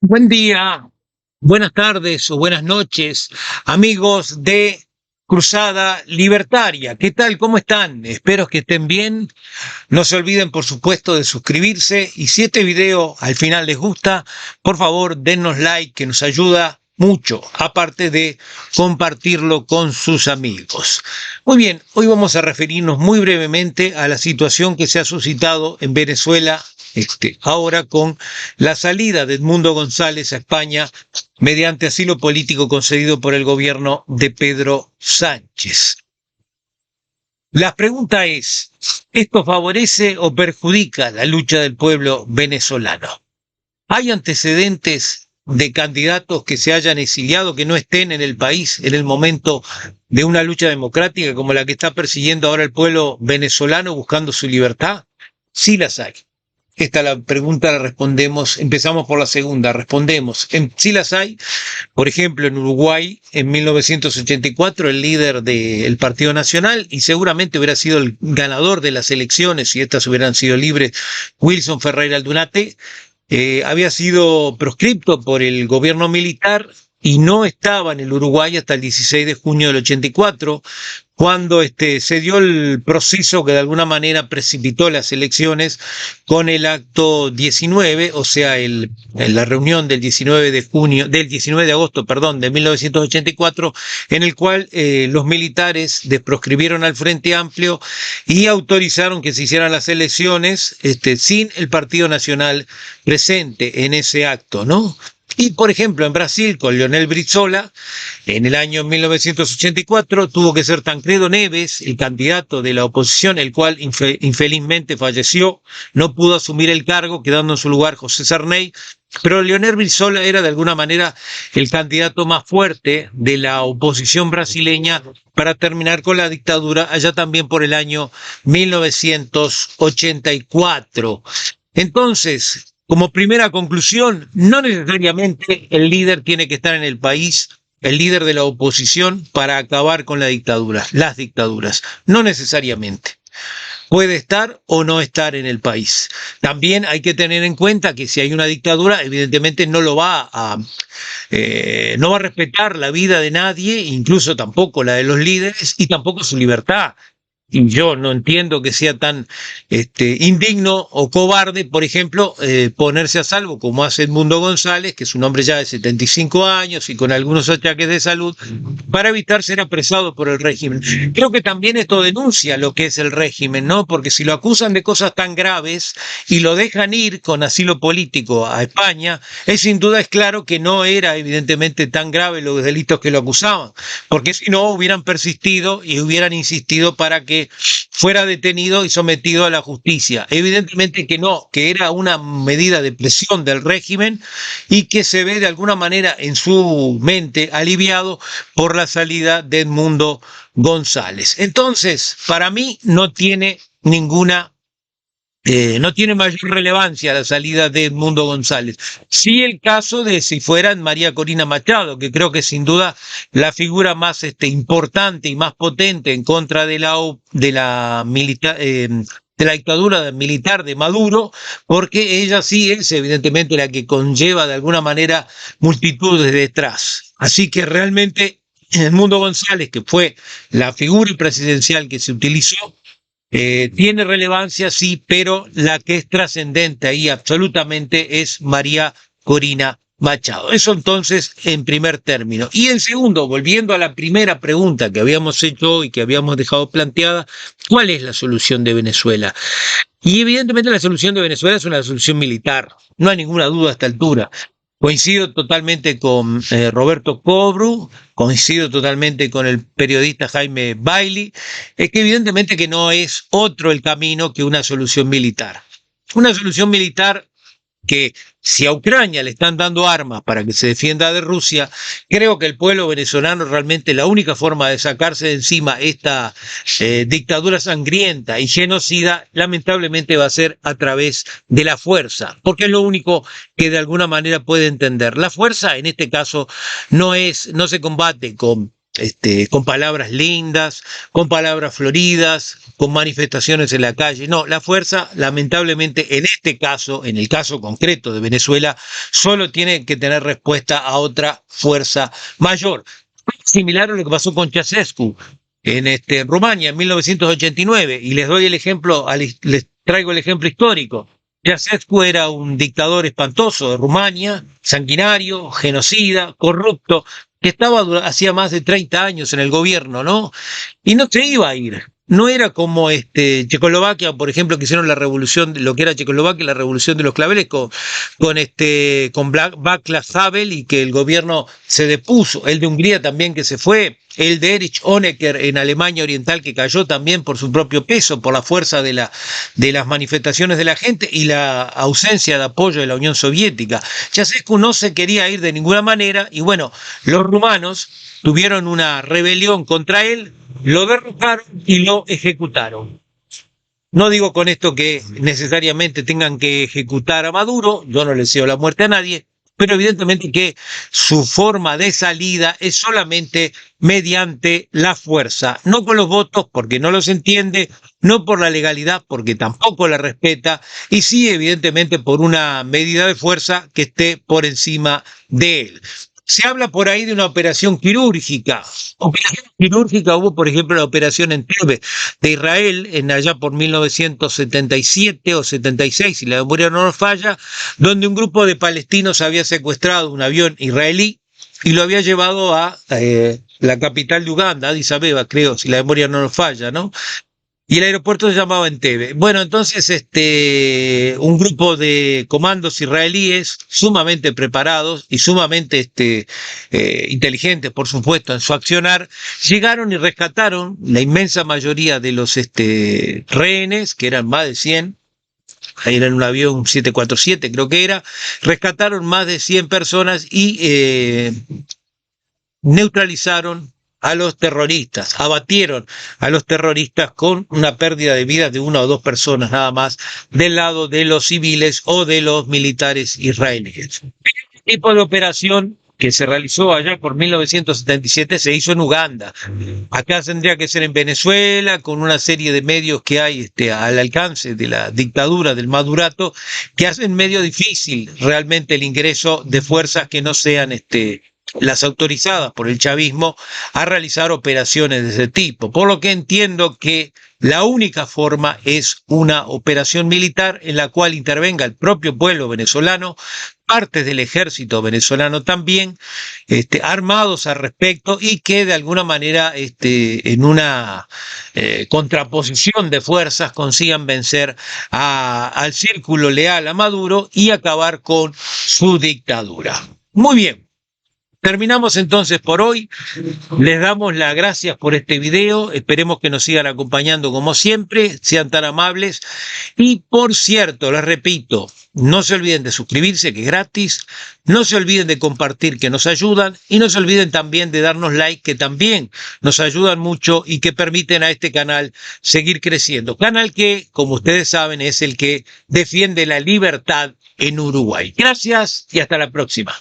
Buen día, buenas tardes o buenas noches, amigos de Cruzada Libertaria. ¿Qué tal? ¿Cómo están? Espero que estén bien. No se olviden, por supuesto, de suscribirse y si este video al final les gusta, por favor, dennos like, que nos ayuda mucho, aparte de compartirlo con sus amigos. Muy bien, hoy vamos a referirnos muy brevemente a la situación que se ha suscitado en Venezuela ahora con la salida de Edmundo González a España mediante asilo político concedido por el gobierno de Pedro Sánchez. La pregunta es, ¿esto favorece o perjudica la lucha del pueblo venezolano? ¿Hay antecedentes de candidatos que se hayan exiliado, que no estén en el país en el momento de una lucha democrática como la que está persiguiendo ahora el pueblo venezolano buscando su libertad? Sí las hay. Esta la pregunta la respondemos, empezamos por la segunda, respondemos. Sí las hay, por ejemplo, en Uruguay, en 1984, el líder del Partido Nacional, y seguramente hubiera sido el ganador de las elecciones si estas hubieran sido libres, Wilson Ferreira Aldunate, había sido proscripto por el gobierno militar y no estaba en el Uruguay hasta el 16 de junio del 84, cuando se dio el proceso que de alguna manera precipitó las elecciones con el acto 19, o sea, la reunión del 19 de agosto, de 1984, en el cual los militares proscribieron al Frente Amplio y autorizaron que se hicieran las elecciones sin el Partido Nacional presente en ese acto, ¿no? Y, por ejemplo, en Brasil, con Leonel Brizola, en el año 1984, tuvo que ser Tancredo Neves, el candidato de la oposición, el cual infelizmente falleció, no pudo asumir el cargo, quedando en su lugar José Sarney, pero Leonel Brizola era de alguna manera el candidato más fuerte de la oposición brasileña para terminar con la dictadura, allá también por el año 1984. Entonces, como primera conclusión, no necesariamente el líder tiene que estar en el país, el líder de la oposición, para acabar con la dictadura, las dictaduras. No necesariamente. Puede estar o no estar en el país. También hay que tener en cuenta que si hay una dictadura, evidentemente no va a respetar la vida de nadie, incluso tampoco la de los líderes y tampoco su libertad. Y yo no entiendo que sea tan indigno o cobarde, por ejemplo, ponerse a salvo como hace Edmundo González, que es un hombre ya de 75 años y con algunos achaques de salud, para evitar ser apresado por el régimen. Creo que también esto denuncia lo que es el régimen, ¿no? Porque si lo acusan de cosas tan graves y lo dejan ir con asilo político a España, sin duda es claro que no era evidentemente tan grave los delitos que lo acusaban, porque si no hubieran persistido y hubieran insistido para que fuera detenido y sometido a la justicia. Evidentemente que no, que era una medida de presión del régimen y que se ve de alguna manera en su mente aliviado por la salida de Edmundo González. Entonces, para mí no tiene mayor relevancia la salida de Edmundo González. Sí el caso de si fuera María Corina Machado, que creo que sin duda la figura más importante y más potente en contra de la dictadura militar de Maduro, porque ella sí es evidentemente la que conlleva de alguna manera multitudes detrás. Así que realmente Edmundo González, que fue la figura presidencial que se utilizó, tiene relevancia, sí, pero la que es trascendente ahí absolutamente es María Corina Machado. Eso entonces en primer término. Y en segundo, volviendo a la primera pregunta que habíamos hecho y que habíamos dejado planteada, ¿cuál es la solución de Venezuela? Y evidentemente la solución de Venezuela es una solución militar, no hay ninguna duda a esta altura. Coincido totalmente con Roberto Cobru, coincido totalmente con el periodista Jaime Bailey, es que evidentemente que no es otro el camino que una solución militar. Una solución militar que si a Ucrania le están dando armas para que se defienda de Rusia, creo que el pueblo venezolano realmente la única forma de sacarse de encima esta dictadura sangrienta y genocida, lamentablemente va a ser a través de la fuerza, porque es lo único que de alguna manera puede entender. La fuerza en este caso no se combate con con palabras lindas, con palabras floridas, con manifestaciones en la calle. No, la fuerza, lamentablemente, en este caso, en el caso concreto de Venezuela, solo tiene que tener respuesta a otra fuerza mayor. Similar a lo que pasó con Ceausescu en Rumania en 1989, y les doy el ejemplo, les traigo el ejemplo histórico. Ceausescu era un dictador espantoso de Rumania, sanguinario, genocida, corrupto, que estaba hacía más de 30 años en el gobierno, ¿no? Y no se iba a ir. No era como Checoslovaquia, por ejemplo, que hicieron la revolución, lo que era Checoslovaquia, la revolución de los claveles con Václav Havel, y que el gobierno se depuso. El de Hungría también, que se fue. El de Erich Honecker en Alemania Oriental, que cayó también por su propio peso, por la fuerza de las manifestaciones de la gente y la ausencia de apoyo de la Unión Soviética. Ceausescu no se quería ir de ninguna manera, y bueno, los rumanos tuvieron una rebelión contra él, lo derrocaron y lo ejecutaron. No digo con esto que necesariamente tengan que ejecutar a Maduro, yo no le deseo la muerte a nadie, pero evidentemente que su forma de salida es solamente mediante la fuerza, no con los votos porque no los entiende, no por la legalidad porque tampoco la respeta, y sí evidentemente por una medida de fuerza que esté por encima de él. Se habla por ahí de una operación quirúrgica. Operación quirúrgica hubo, por ejemplo, la operación Entebbe de Israel, en allá por 1977 o 76, si la memoria no nos falla, donde un grupo de palestinos había secuestrado un avión israelí y lo había llevado a la capital de Uganda, Addis Abeba, creo, si la memoria no nos falla, ¿no? Y el aeropuerto se llamaba Entebbe. Bueno, entonces un grupo de comandos israelíes sumamente preparados y sumamente inteligentes, por supuesto, en su accionar, llegaron y rescataron la inmensa mayoría de los rehenes, que eran más de 100. Ahí era en un avión 747, creo que era. Rescataron más de 100 personas y neutralizaron a los terroristas, abatieron a los terroristas con una pérdida de vidas de una o dos personas nada más del lado de los civiles o de los militares israelíes. Este tipo de operación que se realizó allá por 1977 se hizo en Uganda. Acá tendría que ser en Venezuela, con una serie de medios que hay al alcance de la dictadura del Madurato, que hacen medio difícil realmente el ingreso de fuerzas que no sean las autorizadas por el chavismo a realizar operaciones de ese tipo. Por lo que entiendo que la única forma es una operación militar en la cual intervenga el propio pueblo venezolano, partes del ejército venezolano también, armados al respecto, y que de alguna manera en una contraposición de fuerzas consigan vencer al círculo leal a Maduro y acabar con su dictadura. Muy bien. Terminamos entonces por hoy. Les damos las gracias por este video. Esperemos que nos sigan acompañando como siempre. Sean tan amables. Y por cierto, les repito, no se olviden de suscribirse, que es gratis. No se olviden de compartir, que nos ayudan. Y no se olviden también de darnos like, que también nos ayudan mucho y que permiten a este canal seguir creciendo. Canal que, como ustedes saben, es el que defiende la libertad en Uruguay. Gracias y hasta la próxima.